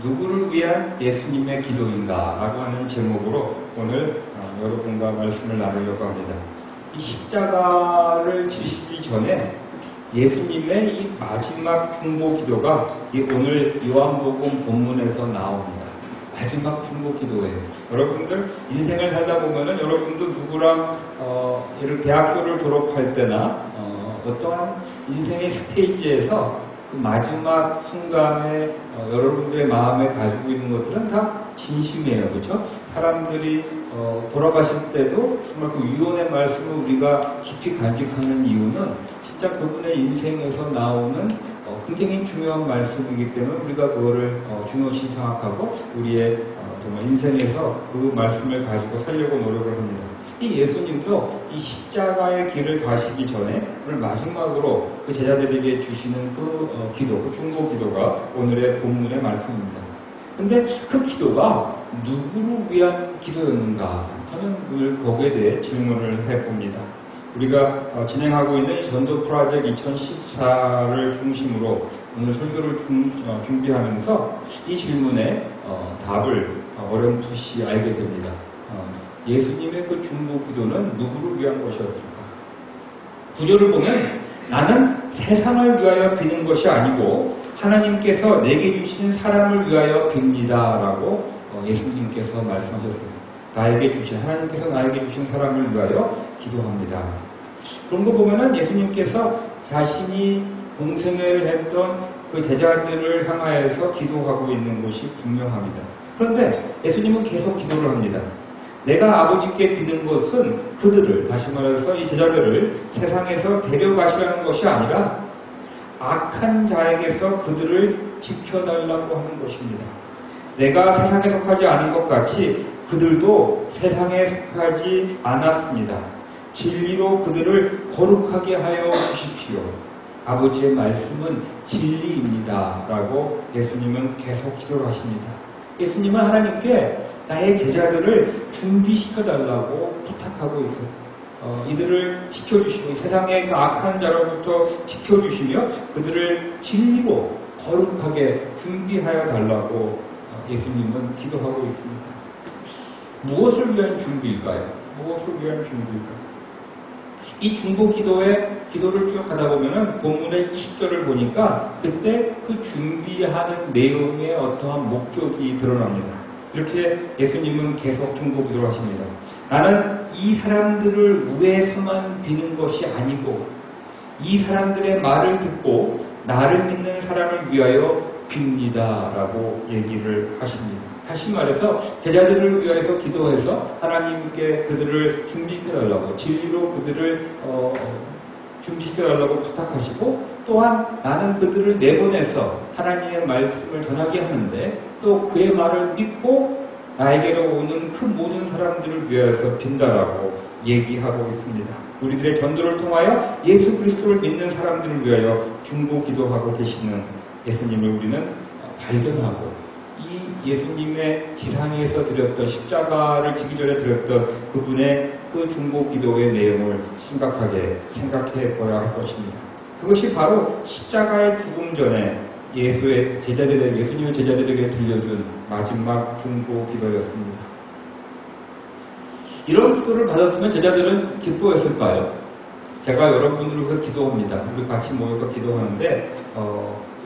누구를 위한 예수님의 기도인가? 라고 하는 제목으로 오늘 여러분과 말씀을 나누려고 합니다. 이 십자가를 지시기 전에 예수님의 이 마지막 중보 기도가 오늘 요한복음 본문에서 나옵니다. 마지막 중보 기도예요. 여러분들 인생을 살다 보면은 여러분도 누구랑 예를 대학교를 졸업할 때나 어떠한 인생의 스테이지에서 그 마지막 순간에 여러분들의 마음에 가지고 있는 것들은 다 진심이에요. 그렇죠? 사람들이 돌아가실 때도 정말 그 유언의 말씀을 우리가 깊이 간직하는 이유는 진짜 그분의 인생에서 나오는 굉장히 중요한 말씀이기 때문에 우리가 그거를 중요시 생각하고 우리의 정말 인생에서 그 말씀을 가지고 살려고 노력을 합니다. 이 예수님도 이 십자가의 길을 가시기 전에 오늘 마지막으로 그 제자들에게 주시는 그 기도, 그 중보 기도가 오늘의 본문의 말씀입니다. 근데 그 기도가 누구를 위한 기도였는가? 저는 늘 거기에 대해 질문을 해봅니다. 우리가 진행하고 있는 전도 프로젝트 2014를 중심으로 오늘 설교를 준비하면서 이 질문에 답을 어렴풋이 알게 됩니다. 예수님의 그 중보 기도는 누구를 위한 것이었을까? 구절을 보면 나는 세상을 위하여 비는 것이 아니고 하나님께서 내게 주신 사람을 위하여 빕니다 라고 예수님께서 말씀하셨어요. 하나님께서 나에게 주신 사람을 위하여 기도합니다. 그런 거 보면은 예수님께서 자신이 공생애를 했던 그 제자들을 향하여서 기도하고 있는 것이 분명합니다. 그런데 예수님은 계속 기도를 합니다. 내가 아버지께 비는 것은 그들을, 다시 말해서 이 제자들을 세상에서 데려가시라는 것이 아니라 악한 자에게서 그들을 지켜달라고 하는 것입니다. 내가 세상에 속하지 않은 것 같이 그들도 세상에 속하지 않았습니다. 진리로 그들을 거룩하게 하여 주십시오. 아버지의 말씀은 진리입니다. 라고 예수님은 계속 기도를 하십니다. 예수님은 하나님께 나의 제자들을 준비시켜달라고 부탁하고 있어요. 이들을 지켜주시고 세상의 그 악한 자로부터 지켜주시며 그들을 진리로 거룩하게 준비하여 달라고 예수님은 기도하고 있습니다. 무엇을 위한 준비일까요? 무엇을 위한 준비일까요? 이 중보 기도를 쭉 가다 보면은 본문의 20절을 보니까 그때 그 준비하는 내용의 어떠한 목적이 드러납니다. 이렇게 예수님은 계속 중보 기도를 하십니다. 나는 이 사람들을 위해서만 비는 것이 아니고 이 사람들의 말을 듣고 나를 믿는 사람을 위하여 빕니다 라고 얘기를 하십니다. 다시 말해서 제자들을 위해서 기도해서 하나님께 그들을 준비시켜달라고 진리로 그들을 준비시켜달라고 부탁하시고 또한 나는 그들을 내보내서 하나님의 말씀을 전하게 하는데 또 그의 말을 믿고 나에게로 오는 그 모든 사람들을 위해서 빈다라고 얘기하고 있습니다. 우리들의 전도를 통하여 예수 그리스도를 믿는 사람들을 위하여 중보 기도하고 계시는 예수님을 우리는 발견하고 이 예수님의 지상에서 드렸던 십자가를 지기 전에 드렸던 그분의 그 중보 기도의 내용을 심각하게 생각해 보아야 할 것입니다. 그것이 바로 십자가의 죽음 전에 예수님의 제자들에게 들려준 마지막 중보 기도였습니다. 이런 기도를 받았으면 제자들은 기뻐했을까요? 제가 여러분들을 위해서 기도합니다. 우리 같이 모여서 기도하는데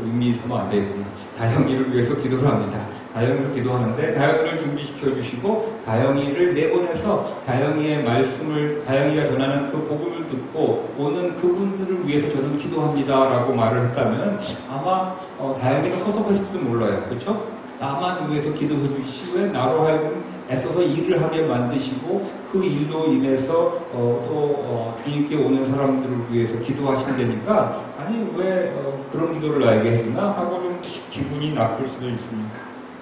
의미 하면 안 되겠구나. 다영이를 위해서 기도를 합니다. 다영이를 기도하는데 다영이를 준비시켜 주시고 다영이를 내보내서 다영이의 말씀을 다영이가 전하는 그 복음을 듣고 오는 그분들을 위해서 저는 기도합니다 라고 말을 했다면 아마 다영이는 허접했을지도 몰라요. 그렇죠? 나만 위해서 기도해 주시고 나로 하여금 애써서 일을 하게 만드시고 그 일로 인해서 또 주님께 오는 사람들을 위해서 기도하신다니까 아니 왜 그런 기도를 나에게 해주나 하고 좀 기분이 나쁠 수도 있습니다.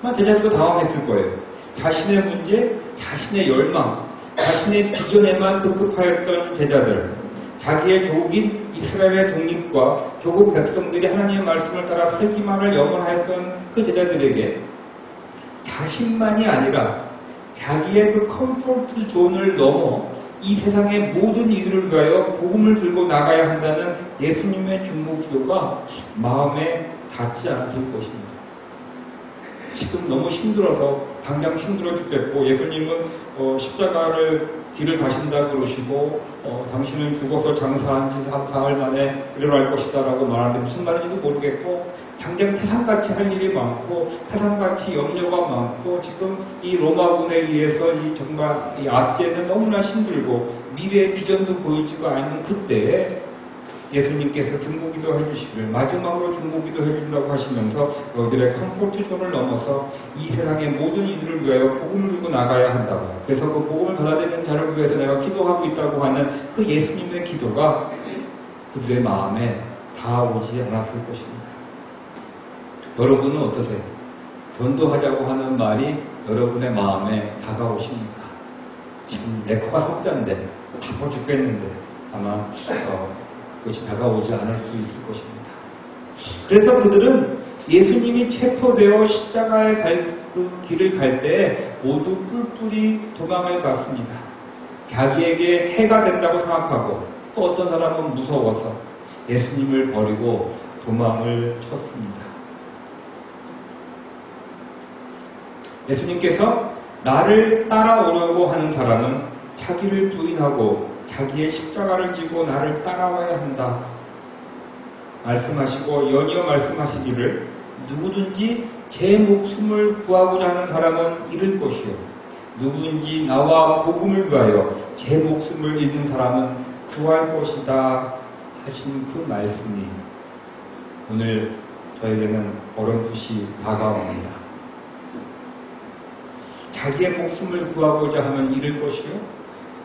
아마 제자들도 당황했을 거예요. 자신의 문제, 자신의 열망, 자신의 비전에만 급급하였던 제자들, 자기의 조국인 이스라엘의 독립과 조국 백성들이 하나님의 말씀을 따라 살기만을 염원하였던 그 제자들에게 자신만이 아니라 자기의 그 컴포트 존을 넘어 이 세상의 모든 이들을 위하여 복음을 들고 나가야 한다는 예수님의 중보 기도가 마음에 닿지 않았을 것입니다. 지금 너무 힘들어서 당장 힘들어 죽겠고 예수님은 십자가를 길을 가신다 그러시고 당신은 죽어서 장사한 지 4일 만에 일어날 것이다 라고 말하는데 무슨 말인지도 모르겠고 당장 태산같이 할 일이 많고 태산같이 염려가 많고 지금 이 로마군에 의해서 정말 이 압제는 너무나 힘들고 미래의 비전도 보이지가 않는 그때에 예수님께서 중보기도 해주시길 마지막으로 중보기도 해주신다고 하시면서 너희들의 컴포트 존을 넘어서 이 세상의 모든 이들을 위하여 복음을 들고 나가야 한다고 그래서 그 복음을 받아들이는 자를 위해서 내가 기도하고 있다고 하는 그 예수님의 기도가 그들의 마음에 닿아오지 않았을 것입니다. 여러분은 어떠세요? 전도하자고 하는 말이 여러분의 마음에 다가오십니까? 지금 내 코가 석자인데 바빠 죽겠는데 아마 그것이 다가오지 않을 수 있을 것입니다. 그래서 그들은 예수님이 체포되어 십자가의 그 길을 갈 때 모두 뿔뿔이 도망을 갔습니다. 자기에게 해가 된다고 생각하고 또 어떤 사람은 무서워서 예수님을 버리고 도망을 쳤습니다. 예수님께서 나를 따라오려고 하는 사람은 자기를 부인하고 자기의 십자가를 지고 나를 따라와야 한다. 말씀하시고 연이어 말씀하시기를 누구든지 제 목숨을 구하고자 하는 사람은 잃을 것이요. 누구든지 나와 복음을 위하여 제 목숨을 잃는 사람은 구할 것이다 하신 그 말씀이 오늘 저에게는 어렴풋이 다가옵니다. 자기의 목숨을 구하고자 하면 잃을 것이요.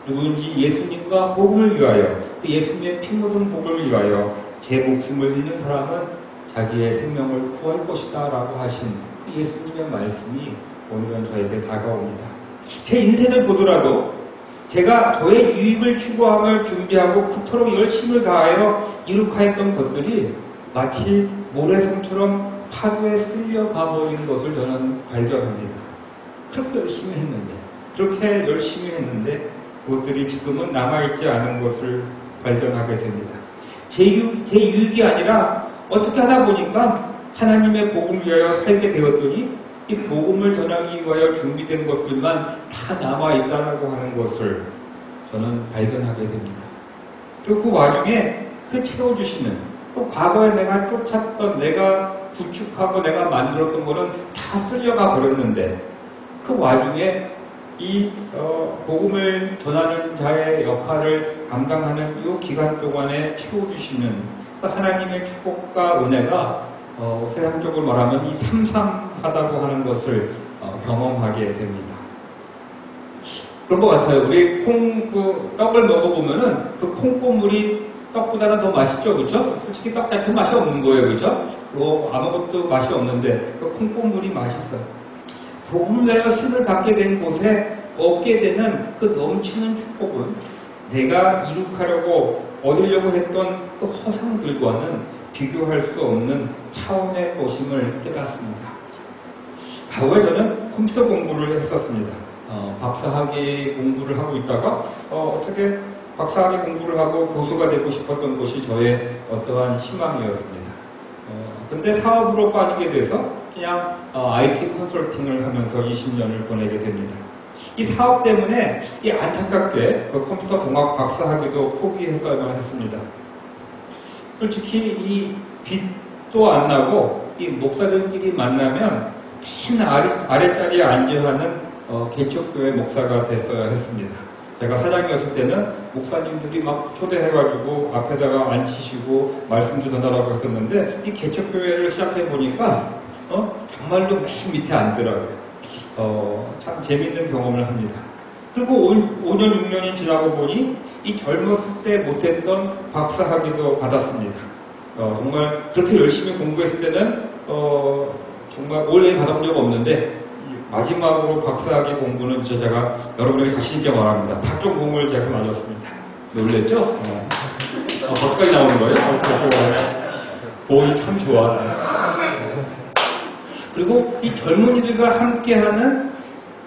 누구든지 예수님과 복음을 위하여 그 예수님의 피 묻은 복음을 위하여 제 목숨을 잃는 사람은 자기의 생명을 구할 것이다 라고 하신 그 예수님의 말씀이 오늘은 저에게 다가옵니다. 제 인생을 보더라도 제가 저의 유익을 추구함을 준비하고 그토록 열심을 다하여 이룩하였던 것들이 마치 모래성처럼 파도에 쓸려가 버리는 것을 저는 발견합니다. 그렇게 열심히 했는데 그렇게 열심히 했는데 그것들이 지금은 남아있지 않은 것을 발견하게 됩니다. 제 유익이 아니라 어떻게 하다 보니까 하나님의 복음을 위하여 살게 되었더니 이 복음을 전하기 위하여 준비된 것들만 다 남아있다고 하는 것을 저는 발견하게 됩니다. 그리고 그 와중에 그 채워주시는 그 과거에 내가 쫓았던 내가 구축하고 내가 만들었던 거는 다 쓸려가 버렸는데 그 와중에 이 복음을 전하는 자의 역할을 감당하는 이 기간 동안에 채워주시는 그 하나님의 축복과 은혜가 세상적으로 말하면 이 삼삼하다고 하는 것을 경험하게 됩니다. 그런 것 같아요. 우리 떡을 먹어보면은 그 콩고물이 떡보다는 더 맛있죠, 그렇죠? 솔직히 떡 자체는 맛이 없는 거예요, 그렇죠? 아무것도 맛이 없는데 그 콩고물이 맛있어요. 복음 외에 힘을 받게 된 곳에 얻게 되는 그 넘치는 축복은 내가 이룩하려고 얻으려고 했던 그 허상들과는 비교할 수 없는 차원의 것임을 깨닫습니다. 과거에 저는 컴퓨터 공부를 했었습니다. 박사학위 공부를 하고 있다가 어떻게 박사학위 공부를 하고 교수가 되고 싶었던 것이 저의 어떠한 희망이었습니다. 근데 사업으로 빠지게 돼서 그냥 IT 컨설팅을 하면서 20년을 보내게 됩니다. 이 사업 때문에 이 안타깝게 그 컴퓨터 공학 박사학위도 포기했어야만 했습니다. 솔직히 이 빚도 안 나고 이 목사들끼리 만나면 맨날 아랫자리에 앉아 하는 개척교회 목사가 됐어야 했습니다. 제가 사장이었을 때는 목사님들이 막 초대해가지고 앞에다가 앉히시고 말씀도 전달하고 했었는데 이 개척교회를 시작해보니까 정말로 맨 밑에 앉더라고요. 참 재밌는 경험을 합니다. 그리고 5년, 6년이 지나고 보니 이 젊었을 때 못했던 박사학위도 받았습니다. 정말 그렇게 열심히 공부했을 때는 정말 올해 받아본 적 없는데 마지막으로 박사학위 공부는 제가 여러분에게 자신 있게 말합니다. 각종 공을 제가 맞았습니다. 놀랬죠? 박사까지 나오는 거예요? 보기 참 좋아. 그리고 이 젊은이들과 함께하는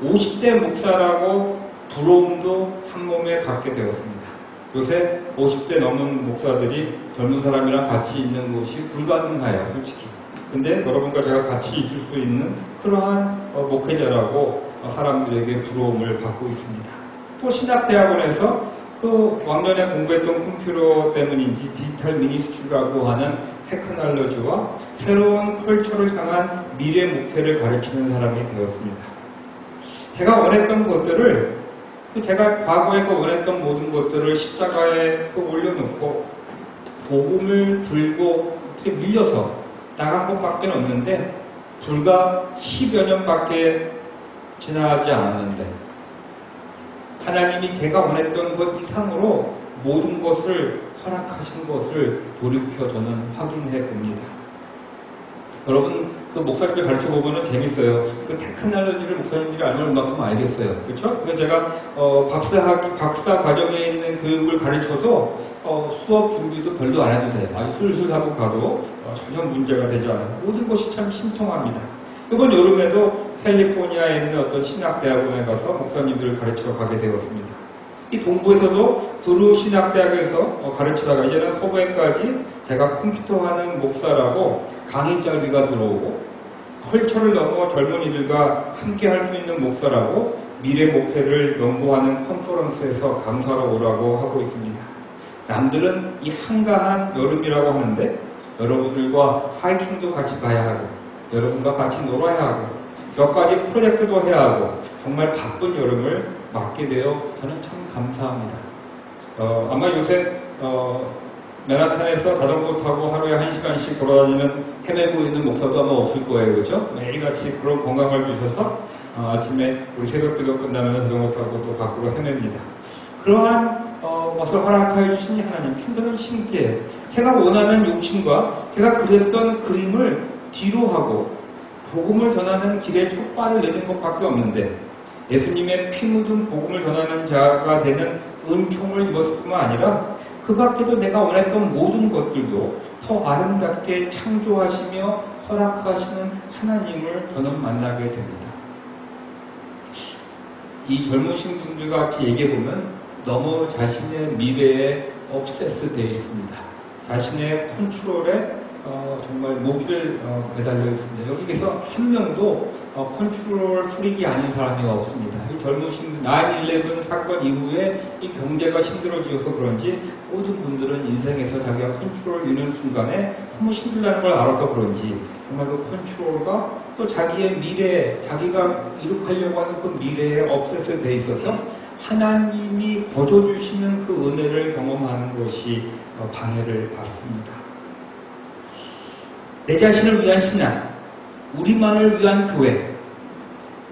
50대 목사라고 부러움도 한 몸에 갖게 되었습니다. 요새 50대 넘은 목사들이 젊은 사람이랑 같이 있는 것이 불가능해요, 솔직히. 근데 여러분과 제가 같이 있을 수 있는 그러한 목회자라고 사람들에게 부러움을 받고 있습니다. 또 신학대학원에서 그 왕년에 공부했던 컴퓨터 때문인지 디지털 미니스트리라고 하는 테크놀로지와 새로운 컬처를 향한 미래 목회를 가르치는 사람이 되었습니다. 제가 원했던 것들을, 제가 과거에 원했던 모든 것들을 십자가에 올려놓고 복음을 들고 밀려서 나간 것밖에 없는데 불과 10여 년밖에 지나지 않았는데 하나님이 제가 원했던 것 이상으로 모든 것을 허락하신 것을 돌이켜 저는 확인해 봅니다. 여러분 그 목사님들 가르쳐 보면은 재밌어요. 그 테크놀로지를 목사님들이 알면 얼마큼 알겠어요. 그렇죠? 그래서 제가 박사 과정에 있는 교육을 가르쳐도 수업 준비도 별로 안 해도 돼요. 아주 술술 하고 가도 전혀 문제가 되지 않아요. 모든 것이 참 신통합니다. 이번 여름에도 캘리포니아에 있는 어떤 신학대학원에 가서 목사님들을 가르치러 가게 되었습니다. 이 동부에서도 두루 신학대학에서 가르치다가 이제는 서부에까지 제가 컴퓨터하는 목사라고 강의 짤기가 들어오고 컬처를 넘어 젊은이들과 함께 할 수 있는 목사라고 미래 목회를 연구하는 컨퍼런스에서 강사로 오라고 하고 있습니다. 남들은 이 한가한 여름이라고 하는데 여러분들과 하이킹도 같이 가야 하고 여러분과 같이 놀아야 하고 몇 가지 프로젝트도 해야 하고 정말 바쁜 여름을 맞게 되어 저는 참 감사합니다. 아마 요새 맨하탄에서 자전거 타고 하루에 1시간씩 돌아다니는 헤매고 있는 목사도 아마 없을 거예요. 그렇죠? 매일같이 그런 건강을 주셔서 아침에 우리 새벽기도 끝나면 자전거 타고 또 밖으로 헤맵니다. 그러한 것을 허락하여 주신 하나님 참으로 신기해요. 제가 원하는 욕심과 제가 그렸던 그림을 뒤로 하고 복음을 전하는 길에 촉발을 내는 것밖에 없는데 예수님의 피 묻은 복음을 전하는 자가 되는 은총을 입었을 뿐만 아니라 그 밖에도 내가 원했던 모든 것들도 더 아름답게 창조하시며 허락하시는 하나님을 저는 만나게 됩니다. 이 젊으신 분들과 같이 얘기해보면 너무 자신의 미래에 obsessed 되어 있습니다. 자신의 컨트롤에 정말 모기를 매달려 있습니다. 여기에서 한 명도 컨트롤 프릭이 아닌 사람이 없습니다. 이 젊으신 9/11 사건 이후에 이 경제가 힘들어지어서 그런지 모든 분들은 인생에서 자기가 컨트롤을 잃는 순간에 너무 힘들다는 걸 알아서 그런지 정말 그 컨트롤과 또 자기의 미래, 자기가 이룩하려고 하는 그 미래에 obsessed 되어 있어서 하나님이 거둬주시는 그 은혜를 경험하는 것이 방해를 받습니다. 내 자신을 위한 신앙, 우리만을 위한 교회,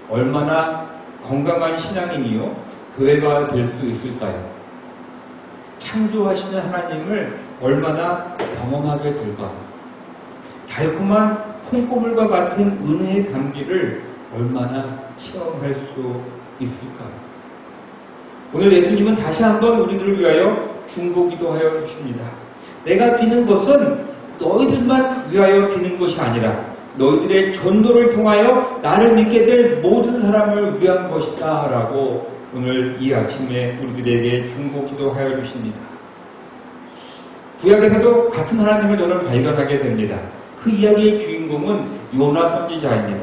얼마나 건강한 신앙인이요 교회가 될 수 있을까요? 창조하시는 하나님을 얼마나 경험하게 될까? 달콤한 콩고물과 같은 은혜의 감기를 얼마나 체험할 수 있을까요? 오늘 예수님은 다시 한번 우리들을 위하여 중보기도하여 주십니다. 내가 비는 것은 너희들만 위하여 비는 것이 아니라 너희들의 전도를 통하여 나를 믿게 될 모든 사람을 위한 것이다 라고 오늘 이 아침에 우리들에게 중보기도하여 주십니다. 구약에서도 같은 하나님을 저는 발견하게 됩니다. 그 이야기의 주인공은 요나 선지자입니다.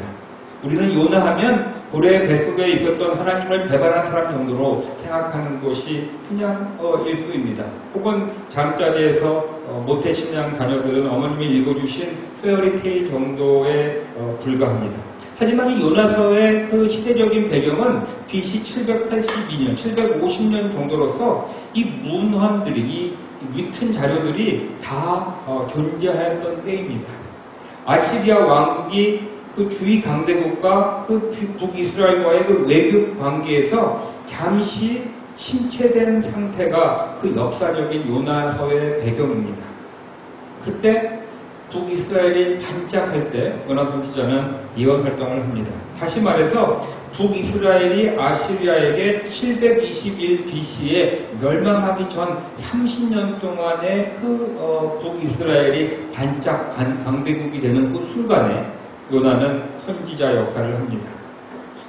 우리는 요나 하면 고래 뱃속에 있었던 하나님을 배반한 사람 정도로 생각하는 것이 그냥 일수입니다. 혹은 잠자리에서 모태신앙 자녀들은 어머님이 읽어주신 페어리테일 정도에 불과합니다. 하지만 이 요나서의 그 시대적인 배경은 BC 782년, 750년 정도로서 이 문헌들이, 이 위튼 자료들이 다 존재하였던 때입니다. 아시리아 왕국이 그 주위 강대국과 그 북이스라엘과의 그 외교 관계에서 잠시 침체된 상태가 그 역사적인 요나서의 배경입니다. 그때 북이스라엘이 반짝할 때 요나 선지자는 예언 활동을 합니다. 다시 말해서 북이스라엘이 아시리아에게 721 BC에 멸망하기 전 30년 동안의 그 북이스라엘이 반짝한 강대국이 되는 그 순간에 요나는 선지자 역할을 합니다.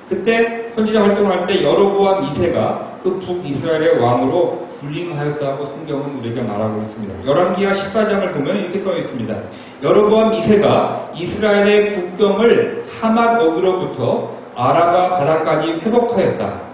그때 선지자 활동을 할 때 여로보암 2세가 그 북이스라엘의 왕으로 군림하였다고 성경은 우리에게 말하고 있습니다. 열왕기하 14장을 보면 이렇게 써 있습니다. 여로보암 2세가 이스라엘의 국경을 하맛 어귀로부터 아라바 바다까지 회복하였다.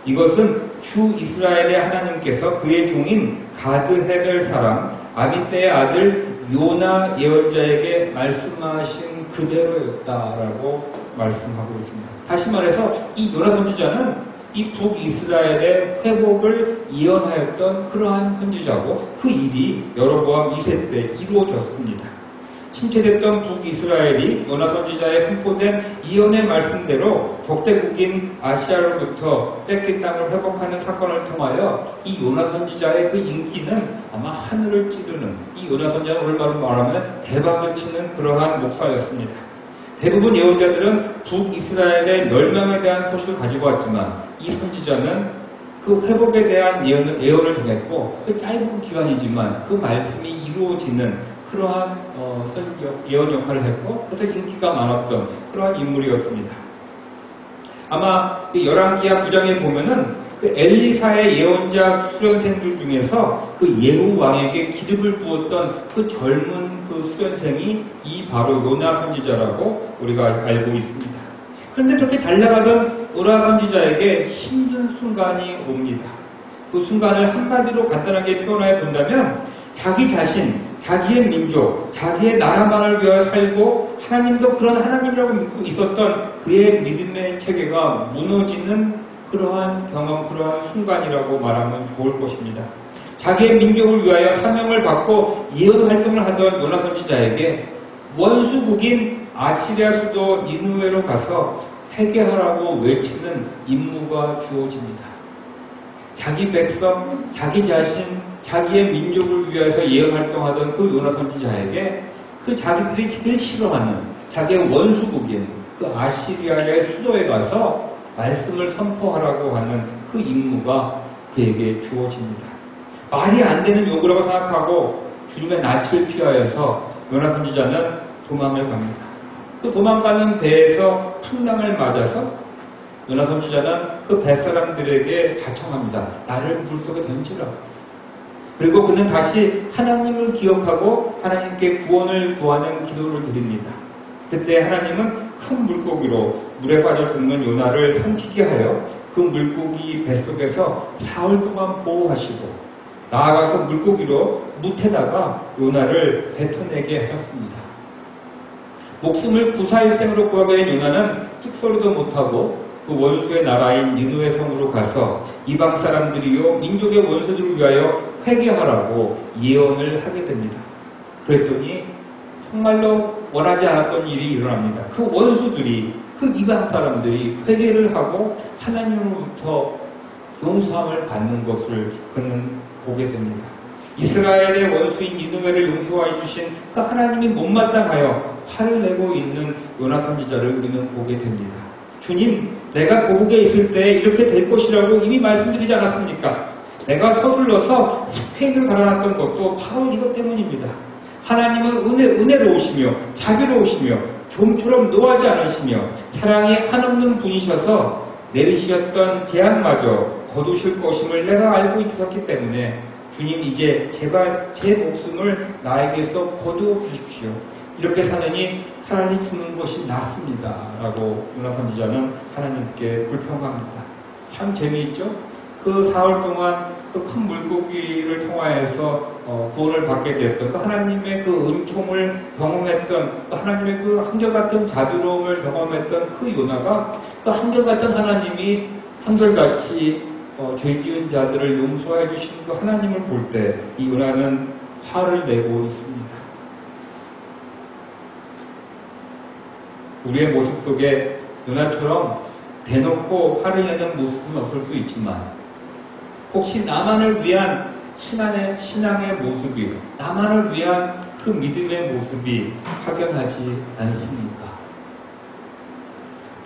이것은 주 이스라엘의 하나님께서 그의 종인 가드 헤벨 사람 아미떼의 아들 요나 예언자에게 말씀하신 그대로였다라고 말씀하고 있습니다. 다시 말해서 이 요나 선지자는 이 북이스라엘의 회복을 예언하였던 그러한 선지자고 그 일이 여로보암 2세 때 이루어졌습니다. 침체됐던 북이스라엘이 요나 선지자의 선포된 예언의 말씀대로 적대국인 아시아로부터 뺏긴 땅을 회복하는 사건을 통하여 이 요나 선지자의 그 인기는 아마 하늘을 찌르는, 이 요나 선지자는 오늘날로 말하면 대박을 치는 그러한 목사였습니다. 대부분 예언자들은 북이스라엘의 멸망에 대한 소식을 가지고 왔지만 이 선지자는 그 회복에 대한 예언을 통했고 그 짧은 기간이지만 그 말씀이 이루어지는 그러한 예언 역할을 했고 그래서 인기가 많았던 그러한 인물이었습니다. 아마 그 열왕기하 9장에 보면은 그 엘리사의 예언자 수련생들 중에서 그 예후 왕에게 기름을 부었던 그 젊은 그 수련생이 이 바로 요나 선지자라고 우리가 알고 있습니다. 그런데 그렇게 잘 나가던 요나 선지자에게 힘든 순간이 옵니다. 그 순간을 한마디로 간단하게 표현해 본다면 자기 자신, 자기의 민족, 자기의 나라만을 위하여 살고 하나님도 그런 하나님이라고 믿고 있었던 그의 믿음의 체계가 무너지는 그러한 경험, 그러한 순간이라고 말하면 좋을 것입니다. 자기의 민족을 위하여 사명을 받고 예언 활동을 하던 요나 선지자에게 원수국인 아시리아 수도 니느웨로 가서 회개하라고 외치는 임무가 주어집니다. 자기 백성, 자기 자신, 자기의 민족을 위해서 예언 활동하던 그 요나 선지자에게 그 자기들이 제일 싫어하는 자기의 원수국인 그 아시리아의 수도에 가서 말씀을 선포하라고 하는 그 임무가 그에게 주어집니다. 말이 안 되는 요구라고 생각하고 주님의 낯을 피하여서 요나 선지자는 도망을 갑니다. 그 도망가는 배에서 풍랑을 맞아서 요나 선지자는 그 뱃사람들에게 자청합니다. 나를 물속에 던지라. 그리고 그는 다시 하나님을 기억하고 하나님께 구원을 구하는 기도를 드립니다. 그때 하나님은 큰 물고기로 물에 빠져 죽는 요나를 삼키게 하여 그 물고기 뱃속에서 사흘 동안 보호하시고 나아가서 물고기로 뭇에다가 요나를 뱉어내게 하셨습니다. 목숨을 구사일생으로 구하게 된 요나는 찍소리도 못하고 그 원수의 나라인 니느웨 성으로 가서 이방 사람들이요 민족의 원수들을 위하여 회개하라고 예언을 하게 됩니다. 그랬더니 정말로 원하지 않았던 일이 일어납니다. 그 원수들이, 그 이방 사람들이 회개를 하고 하나님으로부터 용서함을 받는 것을 그는 보게 됩니다. 이스라엘의 원수인 니느웨를 용서해 주신 그 하나님이 못마땅하여 화를 내고 있는 요나 선지자를 우리는 보게 됩니다. 주님, 내가 고국에 있을 때 이렇게 될 것이라고 이미 말씀드리지 않았습니까? 내가 서둘러서 스페인을 갈아놨던 것도 바로 이것 때문입니다. 하나님은 은혜로우시며 자비로우시며 좀처럼 노하지 않으시며 사랑이 한없는 분이셔서 내리시었던 재앙마저 거두실 것임을 내가 알고 있었기 때문에 주님 이제 제발 제 목숨을 나에게서 거두어 주십시오. 이렇게 사느니 차라리 죽는 것이 낫습니다. 라고 요나 선지자는 하나님께 불평합니다. 참 재미있죠? 그 사흘 동안 그 큰 물고기를 통하여서 구원을 받게 됐던 그 하나님의 그 은총을 경험했던 그 하나님의 그 한결같은 자비로움을 경험했던 그 요나가 그 한결같은 하나님이 한결같이 죄 지은 자들을 용서해 주신 그 하나님을 볼 때 이 요나는 화를 내고 있습니다. 우리의 모습 속에 요나처럼 대놓고 화를 내는 모습은 없을 수 있지만 혹시 나만을 위한 신앙의 모습이, 나만을 위한 그 믿음의 모습이 확연하지 않습니까?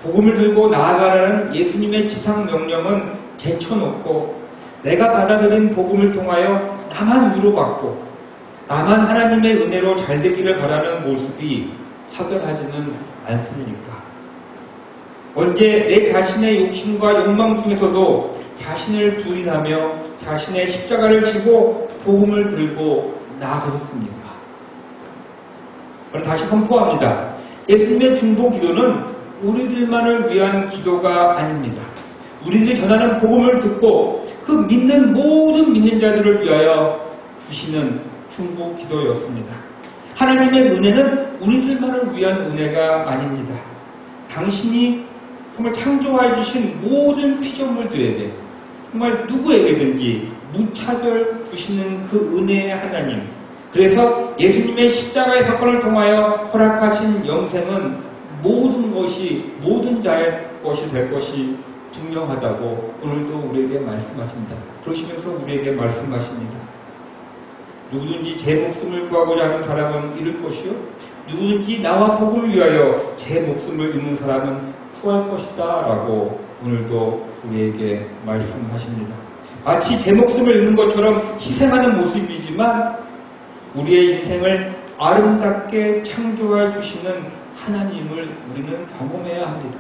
복음을 들고 나아가라는 예수님의 지상 명령은 제쳐놓고 내가 받아들인 복음을 통하여 나만 위로받고 나만 하나님의 은혜로 잘되기를 바라는 모습이 확연하지는 않습니까? 언제 내 자신의 욕심과 욕망 중에서도 자신을 부인하며 자신의 십자가를 지고 복음을 들고 나아가셨습니까? 저는 다시 선포합니다. 예수님의 중보 기도는 우리들만을 위한 기도가 아닙니다. 우리들이 전하는 복음을 듣고 그 믿는 모든 믿는 자들을 위하여 주시는 중보 기도였습니다. 하나님의 은혜는 우리들만을 위한 은혜가 아닙니다. 당신이 정말 창조해 주신 모든 피조물들에게 정말 누구에게든지 무차별 주시는 그 은혜의 하나님. 그래서 예수님의 십자가의 사건을 통하여 허락하신 영생은 모든 것이 모든 자의 것이 될 것이 분명하다고 오늘도 우리에게 말씀하십니다. 그러시면서 우리에게 말씀하십니다. 누구든지 제 목숨을 구하고자 하는 사람은 잃을 것이요 누구든지 나와 복음을 위하여 제 목숨을 잃는 사람은 구할 것이다 라고 오늘도 우리에게 말씀하십니다. 마치 제 목숨을 잃는 것처럼 희생하는 모습이지만 우리의 인생을 아름답게 창조해 주시는 하나님을 우리는 경험해야 합니다.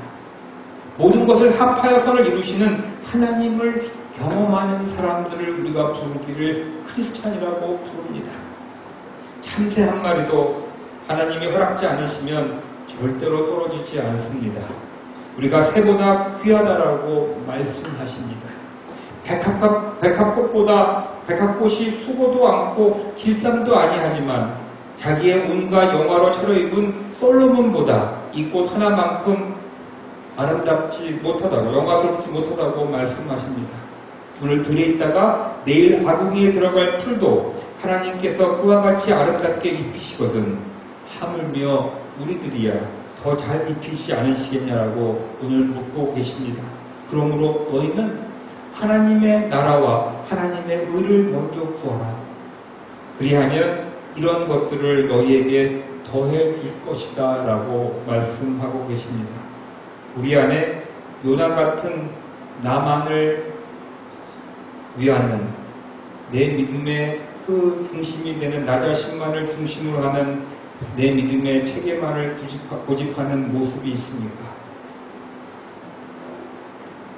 모든 것을 합하여 선을 이루시는 하나님을 경험하는 사람들을 우리가 부르기를 크리스찬이라고 부릅니다. 참새 한 마리도 하나님이 허락지 않으시면 절대로 떨어지지 않습니다. 우리가 새보다 귀하다라고 말씀하십니다. 백합꽃이 수고도 않고 길쌈도 아니하지만 자기의 온갖 영화로 차려입은 솔로몬보다 이 꽃 하나만큼 아름답지 못하다고, 영화스럽지 못하다고 말씀하십니다. 오늘 들에 있다가 내일 아궁이에 들어갈 풀도 하나님께서 그와 같이 아름답게 입히시거든 하물며 우리들이야 더 잘 입히시지 않으시겠냐라고 오늘 묻고 계십니다. 그러므로 너희는 하나님의 나라와 하나님의 의를 먼저 구하라. 그리하면 이런 것들을 너희에게 더해 줄 것이다 라고 말씀하고 계십니다. 우리 안에 요나 같은 나만을 위하는 내 믿음의 그 중심이 되는 나 자신만을 중심으로 하는 내 믿음의 체계만을 고집하는 모습이 있습니까?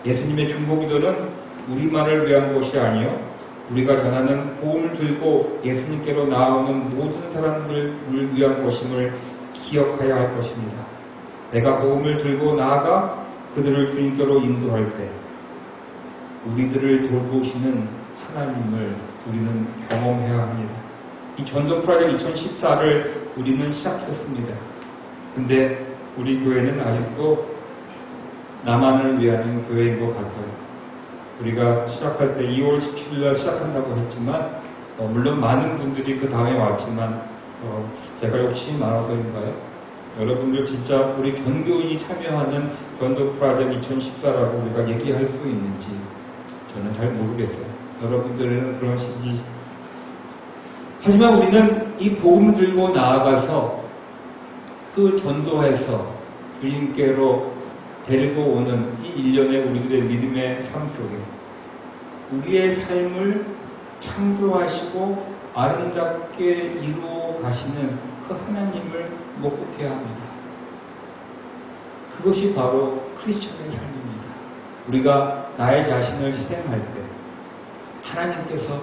예수님의 중보기도는 우리만을 위한 것이 아니요 우리가 전하는 복음을 들고 예수님께로 나아오는 모든 사람들을 위한 것임을 기억해야 할 것입니다. 내가 복음을 들고 나아가 그들을 주님께로 인도할 때 우리들을 돌보시는 하나님을 우리는 경험해야 합니다. 이 전도 프로젝트 2014를 우리는 시작했습니다. 근데 우리 교회는 아직도 나만을 위한 교회인 것 같아요. 우리가 시작할 때 2월 17일 시작한다고 했지만 물론 많은 분들이 그 다음에 왔지만 제가 욕심이 많아서인가요? 여러분들 진짜 우리 전교인이 참여하는 전도 프로젝트 2014라고 우리가 얘기할 수 있는지 저는 잘 모르겠어요. 여러분들은 그러신지. 하지만 우리는 이 복음 들고 나아가서 그 전도해서 주님께로 데리고 오는 이 일련의 우리들의 믿음의 삶 속에 우리의 삶을 창조하시고 아름답게 이루어 가시는 그 하나님을 목격해야 합니다. 그것이 바로 크리스천의 삶입니다. 우리가 나의 자신을 희생할 때 하나님께서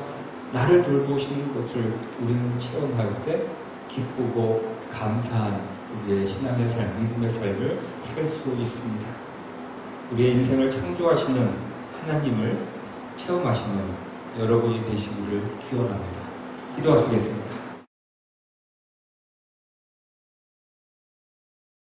나를 돌보시는 것을 우리는 체험할 때 기쁘고 감사한 우리의 신앙의 삶, 믿음의 삶을 살 수 있습니다. 우리의 인생을 창조하시는 하나님을 체험하시는 여러분이 되시기를 기원합니다. 기도하시겠습니다.